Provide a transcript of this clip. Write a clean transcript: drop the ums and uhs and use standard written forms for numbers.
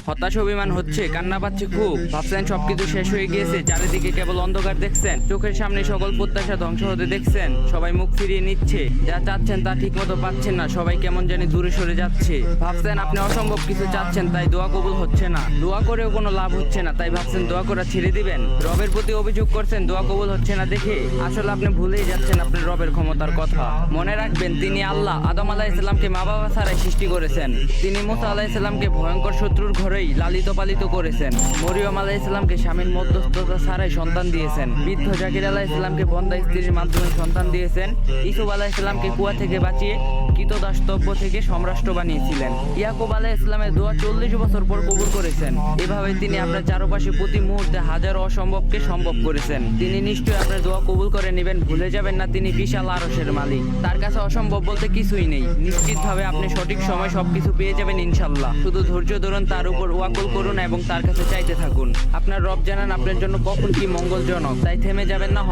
হতাশ অভিমান হচ্ছে, কান্না পাচ্ছে খুব। ভাবছেন সবকিছু শেষ হয়ে গিয়েছে, চারিদিকে কেবল অন্ধকার দেখছেন, চোখের সামনে সকল প্রত্যাশা ধ্বংস হতে দেখছেন। সবাই মুখ ফিরিয়ে নিচ্ছে, যা চাচ্ছেন তা ঠিক মতো পাচ্ছেন না, সবাই কেমন জানি দূরে সরে যাচ্ছে। ভাবছেন আপনি অসম্ভব কিছু চাচ্ছেন, তাই দোয়া কবুল হচ্ছে না। দোয়া করেও কোনো লাভ হচ্ছে না, তাই ভাবছেন দোয়া করা ছেড়ে দিবেন। রবের প্রতি অভিযোগ করছেন দোয়া কবুল হচ্ছে না দেখে। আসলে আপনি ভুলেই যাচ্ছেন আপনার রবের ক্ষমতার কথা। মনে রাখবেন, তিনি আল্লাহ। আদম আলাইহিস সালামকে মা বাবা ছাড়াই সৃষ্টি করেছেন। তিনি মুসা আলাইহিস সালামকে ভয়ঙ্কর শত্রুর ঘরেই লালিত পালিত করেছেন। মরিয়ম আলাইহিস সালামকে স্বামীর মধ্যস্থতা ছাড়াই সন্তান দিয়েছেন। বৃদ্ধ জাকির আলাইহিস সালামকে বন্দা স্ত্রীর মাধ্যমে সন্তান দিয়েছেন। ইসুফ আলাইহিস সালামকে কুয়া থেকে বাঁচিয়ে কৃতদাসত্ব থেকে সম্রাষ্ট্র বানিয়েছিলেন। ইয়াকুব আলাইহিস সালামের দোয়া 40 বছর পর কবুল করেছেন। এভাবে তিনি আপনার চারপাশে প্রতি মুহূর্তে হাজারো অসম্ভবকে সম্ভব করেছেন। তিনি নিশ্চয়ই আপনার দোয়া কবুল করে নেবেন। ভুলে যাবেন না, তিনি বিশাল আরশের মালিক। তার কাছে অসম্ভব বলতে কিছুই নেই। নিশ্চিতভাবে আপনি সঠিক সময় সবকিছু পেয়ে যাবেন ইনশাল্লাহ। শুধু ধৈর্য ধরুন, তার উপর ওয়াকুল করুন এবং তার কাছে চাইতে থাকুন। আপনার রব জানেন আপনার জন্য কখন কি মঙ্গলজনক, তাই থেমে যাবেন না।